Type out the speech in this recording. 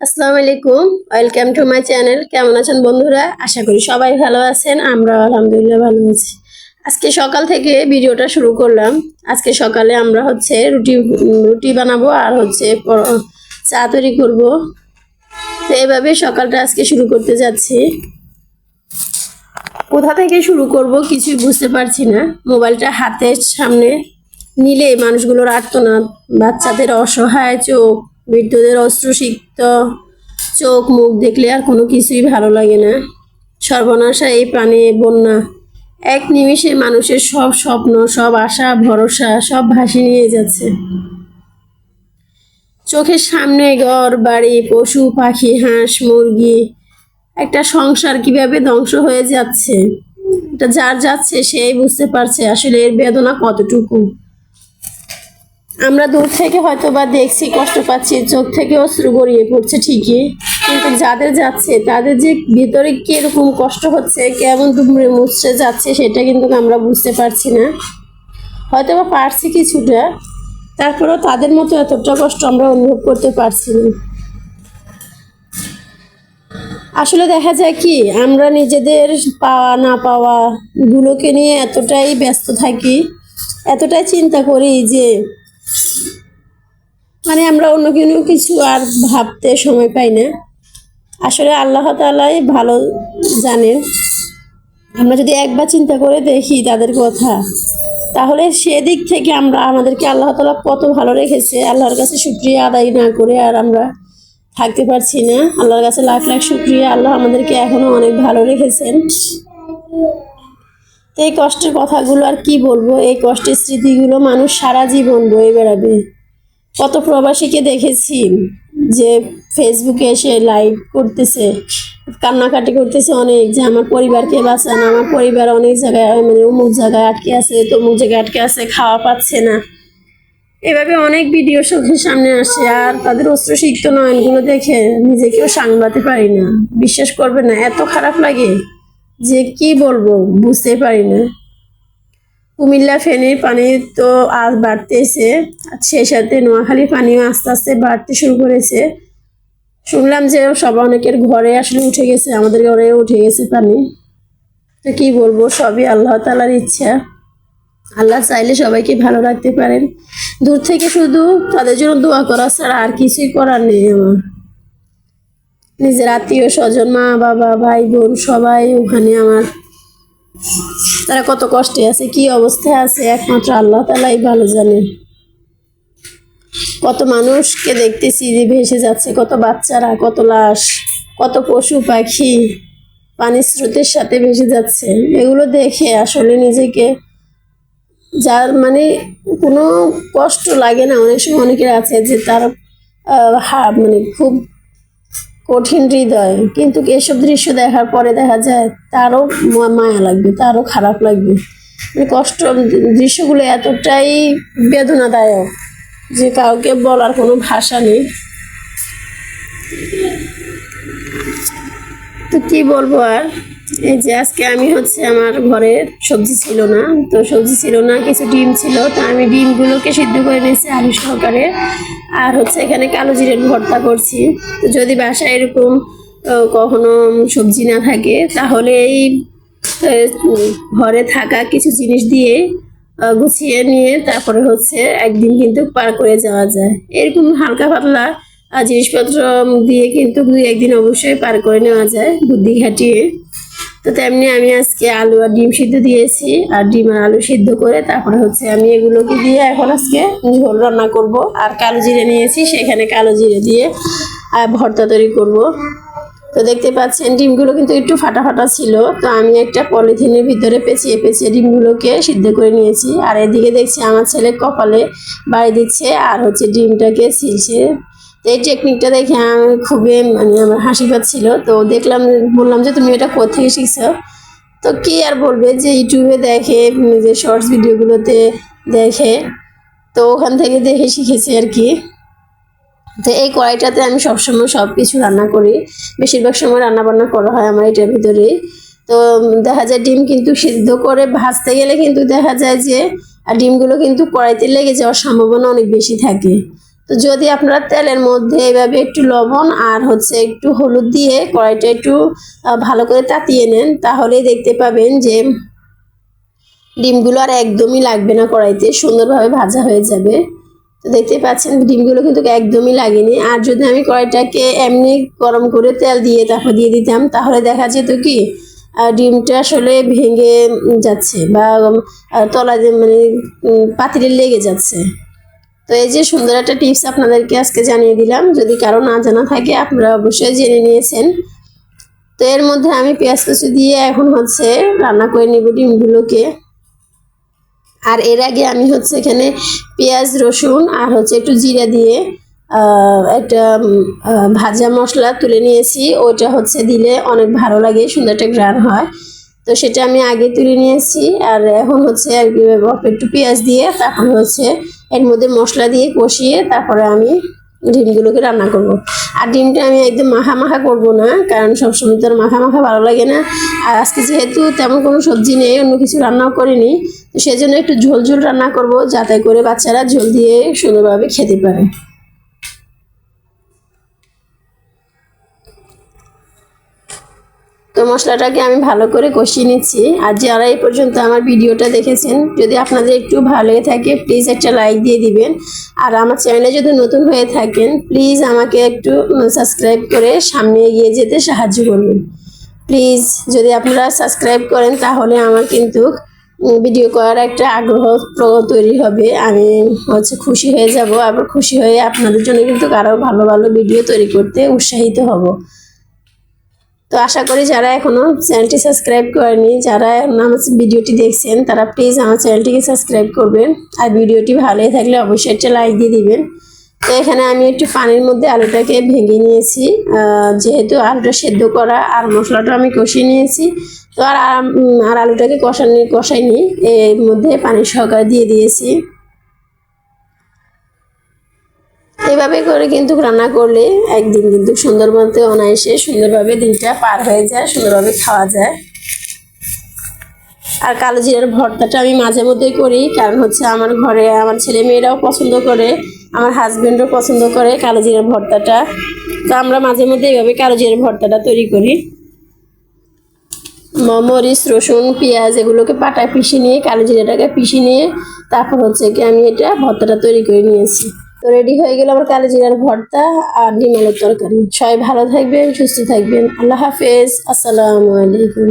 আসসালামু আলাইকুম, welcome to my channel. কেমন আছেন বন্ধুরা? আশা করি সবাই ভালো আছেন। আমরা আলহামদুলিল্লাহ ভালো আছি। আজকে সকাল থেকে ভিডিওটা শুরু করলাম। আজকে সকালে আমরা রুটি বানাবো আর চা তৈরি করব। তো এভাবে সকালটা আজকে শুরু করতে যাচ্ছি। কোথা থেকে শুরু করব কিছুই বুঝতে পারছি না। মোবাইলটা হাতের সামনে নিলে মানুষগুলোর আর্তনাদ, বাচ্চাদের অসহায় চোখ, বৃদ্ধদের অশ্রুসিক্ত চোখ মুখ দেখলে আর কোনো কিছুই ভালো লাগে না। সর্বনাশা এই প্রাণে বন্যা এক নিমিষে মানুষের সব স্বপ্ন, সব আশা ভরসা সব ভাসিয়ে নিয়ে যাচ্ছে। চোখের সামনে ঘর বাড়ি, পশু পাখি, হাঁস মুরগি, একটা সংসার কিভাবে ধ্বংস হয়ে যাচ্ছে, এটা যার যাচ্ছে সেই বুঝতে পারছে আসলে এর বেদনা কতটুকু। আমরা দূর থেকে হয়তো বা দেখছি, কষ্ট পাচ্ছি, চোখ থেকে অশ্রু গড়িয়ে পড়ছে ঠিকই, কিন্তু যাদের যাচ্ছে তাদের যে ভিতরে কিরকম কষ্ট হচ্ছে, কেমন দুমড়ে মুচড়ে যাচ্ছে সেটা কিন্তু আমরা বুঝতে পারছি না। হয়তো বা পারছি কিছুটা, তারপরেও তাদের মতো এতটা কষ্ট আমরা অনুভব করতে পারছি না। আসলে দেখা যায় কি, আমরা নিজেদের পাওয়া না পাওয়া গুলোকে নিয়ে এতটাই ব্যস্ত থাকি, এতটাই চিন্তা করি যে আমরা অন্য কোনো কিছু আর ভাবতে সময় পাই না। আসলে আল্লাহ তাআলাই ভালো জানেন। আমরা যদি একবার চিন্তা করে দেখি তাদের কথা, তাহলে সেদিক থেকে আমাদেরকে আল্লাহ তাআলা কত ভালো রেখেছে, আল্লাহর কাছে শুকরিয়া আদায় না করে আর আমরা থাকতে পারছি না। আল্লাহর কাছে লাখ লাখ শুকরিয়া, আল্লাহ আমাদেরকে এখনো অনেক ভালো রেখেছেন। তো এই কষ্টের কথাগুলো আর কি বলবো, এই কষ্টের স্মৃতিগুলো মানুষ সারা জীবন বয়ে বেড়াবে। কত প্রবাসীকে দেখেছি যে ফেসবুকে এসে লাইভ করতেছে, কান্নাকাটি করতেছে অনেক, যে আমার পরিবারকে বাঁচান, আমার পরিবার অনেক জায়গায় অমুক জায়গায় আটকে আছে, তমুক জায়গায় আটকে আছে, খাওয়া পাচ্ছে না। এভাবে অনেক ভিডিও চোখের সামনে আসে, আর তাদের অশ্রুসিক্ত নয়নগুলো দেখে নিজেকেও সামলাতে পারি না। বিশ্বাস করবে না, এত খারাপ লাগে যে কি বলবো বুঝতে পারি না। কুমিল্লা ফেনীর পানি তো আজ বাড়তেছে, সেই সাথে নোয়াখালীর পানিও আস্তে আস্তে বাড়তে শুরু করেছে। শুনলাম যে অনেকের ঘরে আসলে উঠে গেছে, আমাদের ঘরেও উঠে গেছে পানি। তো কি বলবো, সবই আল্লাহ তাআলার ইচ্ছা। আল্লাহ চাইলে সবাইকে ভালো রাখতে পারেন। দূর থেকে শুধু তাদের জন্য দোয়া করা ছাড়া আর কিছুই করার নেই আমার। নিজের আত্মীয় স্বজন, মা বাবা ভাই বোন সবাই ওখানে আমার, তারা কত কষ্টে আছে, কি অবস্থায় আছে, একমাত্র আল্লাহ তাআলাই ভালো জানে। কত মানুষকে দেখতেছি যে ভেসে যাচ্ছে, কত বাচ্চারা, কত লাশ, কত পশু পাখি পানির স্রোতের সাথে ভেসে যাচ্ছে। এগুলো দেখে আসলে নিজেকে যার কোনো কষ্ট লাগে না। অনেক সময় অনেকের আছে যে তার খুব কঠিন হৃদয়, কিন্তু এসব দৃশ্য দেখার পরে দেখা যায় তারও মায়া লাগবে, তারও খারাপ লাগবে। কষ্ট দৃশ্যগুলো এতটাই বেদনাদায়ক যে কাউকে বলার কোনো ভাষা নেই। তো কি বলবো আর। এই যে আজকে আমি আমার ঘরে সবজি ছিল না, কিছু ডিম ছিল, তো আমি ডিমগুলোকে সিদ্ধ করে নিয়েছি আলু সহকারে। আর এখানে কালো জিরের ভর্তা করছি। তো যদি বাসায় এরকম কখনো সবজি না থাকে, তাহলে এই ঘরে থাকা কিছু জিনিস দিয়ে গুছিয়ে নিয়ে তারপরে একদিন কিন্তু পার করে যাওয়া যায়। এরকম হালকা পাতলা জিনিসপত্র দিয়ে কিন্তু 2-1 দিন অবশ্যই পার করে নেওয়া যায় বুদ্ধি খাটিয়ে। তো তেমনি আমি আজকে আলু আর ডিম সিদ্ধ দিয়েছি, আর ডিম আর আলু সিদ্ধ করে তারপরে আমি এগুলোকে দিয়ে এখন আজকে ঝোল রান্না করব। আর কালো জিরে নিয়েছি, সেখানে কালো জিরে দিয়ে ভর্তা তৈরি করব। তো দেখতে পাচ্ছেন ডিমগুলো কিন্তু একটু ফাটা ফাটা ছিল, তো আমি একটা পলিথিনের ভিতরে পেঁচিয়ে পেঁচিয়ে ডিমগুলোকে সিদ্ধ করে নিয়েছি। আর এদিকে দেখছি আমার ছেলে কপালে বাড়ি দিচ্ছে আর ডিমটাকে ছিলছে। তো এই টেকনিকটা দেখে আমি খুবই আমার হাসি পাচ্ছিল। তো দেখলাম, বললাম যে তুমি এটা কোত্থেকে শিখছো? তো কি আর বলবে, যে ইউটিউবে দেখে, যে শর্টস ভিডিওগুলোতে দেখে, তো ওখান থেকে দেখে শিখেছি আর কি। তো এই কড়াইটাতে আমি সবসময় সব কিছু রান্না করি, বেশিরভাগ সময় রান্না বান্না করা হয় আমার এটার ভিতরেই। তো দেখা যায় ডিম কিন্তু সিদ্ধ করে ভাজতে গেলে কিন্তু দেখা যায় যে ডিমগুলো কিন্তু কড়াইতে লেগে যাওয়ার সম্ভাবনা অনেক বেশি থাকে। তো যদি আপনারা তেলের মধ্যে এভাবে একটু লবণ আর হচ্ছে একটু হলুদ দিয়ে কড়াইটা একটু ভালো করে তাতিয়ে নেন, তাহলেই দেখতে পাবেন যে ডিমগুলো আর একদমই লাগবে না, কড়াইতে সুন্দরভাবে ভাজা হয়ে যাবে। তো দেখতে পাচ্ছেন ডিমগুলো কিন্তু একদমই লাগেনি। আর যদি আমি কড়াইটাকে এমনি গরম করে তেল দিয়ে তারপর দিয়ে দিতাম, তাহলে দেখা যেত কি ডিমটা আসলে ভেঙে যাচ্ছে বা তলা মানে পাতিলে লেগে যাচ্ছে। তো এই যে সুন্দর একটা টিপস আপনাদেরকে আজকে জানিয়ে দিলাম, যদি কারো না জানা থাকে আপনারা অবশ্যই জেনে নিয়েছেন। তো এর মধ্যে আমি পেঁয়াজ কুচি দিয়ে এখন হচ্ছে রান্না করে নেব ডিমগুলোকে। আর এর আগে আমি হচ্ছে এখানে পেঁয়াজ রসুন আর হচ্ছে একটু জিরা দিয়ে একটা ভাজা মশলা তুলে নিয়েছি। ওইটা হচ্ছে দিলে অনেক ভালো লাগে, সুন্দর একটা ঘ্রাণ হয়। তো সেটা আমি আগে তুলে নিয়েছি। আর এখন হচ্ছে একটু পেঁয়াজ দিয়ে তারপরে হচ্ছে এর মধ্যে মশলা দিয়ে কষিয়ে তারপরে আমি ডিমগুলোকে রান্না করব। আর ডিমটা আমি একদম মাখা মাখা করবো না, কারণ সবসময় তো আর মাখা মাখা ভালো লাগে না। আর আজকে যেহেতু তেমন কোনো সবজি নেই, অন্য কিছু রান্নাও করিনি, তো সেজন্য একটু ঝোল ঝোল রান্না করব, যাতে করে বাচ্চারা ঝোল দিয়ে সুন্দরভাবে খেতে পারে। তো মশলাটাকে আমি ভালো করে কষিয়ে নিচ্ছি। আর যারা এই পর্যন্ত আমার ভিডিওটা দেখেছেন, যদি আপনাদের একটু ভালো লেগে থাকে প্লিজ একটা লাইক দিয়ে দিবেন। আর আমার চ্যানেলে যদি নতুন হয়ে থাকেন প্লিজ আমাকে একটু সাবস্ক্রাইব করে সামনে এগিয়ে যেতে সাহায্য করবেন। প্লিজ যদি আপনারা সাবস্ক্রাইব করেন তাহলে আমার কিন্তু ভিডিও করার একটা আগ্রহ তৈরি হবে। আমি হচ্ছে খুশি হয়ে যাব, আবার খুশি হয়ে আপনাদের জন্য কিন্তু আরও ভালো ভালো ভিডিও তৈরি করতে উৎসাহিত হব। তো আশা করি যারা এখনও চ্যানেলটি সাবস্ক্রাইব করেনি, যারা আমার ভিডিওটি দেখছেন, তারা প্লিজ আমার চ্যানেলটিকে সাবস্ক্রাইব করবেন। আর ভিডিওটি ভালোই থাকলে অবশ্যই একটা লাইক দিয়ে দিবেন। তো এখানে আমি একটু পানির মধ্যে আলুটাকে ভেঙে নিয়েছি, যেহেতু আলুটা সেদ্ধ করা আর মশলাটা আমি কষিয়ে নিয়েছি। তো আর আলুটাকে কষাইনি, এর মধ্যে পানি সহকারে দিয়ে দিয়েছি। এভাবে করে কিন্তু রান্না করলে একদিন কিন্তু সুন্দরবনতে অনায়াসে সুন্দরভাবে দিনটা পার হয়ে যায়, সুন্দরভাবে খাওয়া যায়। আর কালো জিরার ভর্তাটা আমি মাঝে মধ্যেই করি, কারণ হচ্ছে আমার ঘরে আমার ছেলে মেয়েরাও পছন্দ করে, আমার হাজব্যান্ডও পছন্দ করে কালো জিরার ভর্তাটা। তো আমরা মাঝে মধ্যে এইভাবে কালো জিরার ভর্তাটা তৈরি করি। মরিচ রসুন পেঁয়াজ এগুলোকে পাটায় পিষে নিয়ে, কালো জিরাটাকে পিষে নিয়ে তারপর হচ্ছে কি আমি এটা ভর্তাটা তৈরি করে নিয়েছি। তো রেডি হয়ে গেল আমার কালো জিরার ভর্তা আর ডিম আলুর তরকারি। সবাই ভালো থাকবেন, সুস্থ থাকবেন। আল্লাহ হাফেজ, আসসালামু আলাইকুম।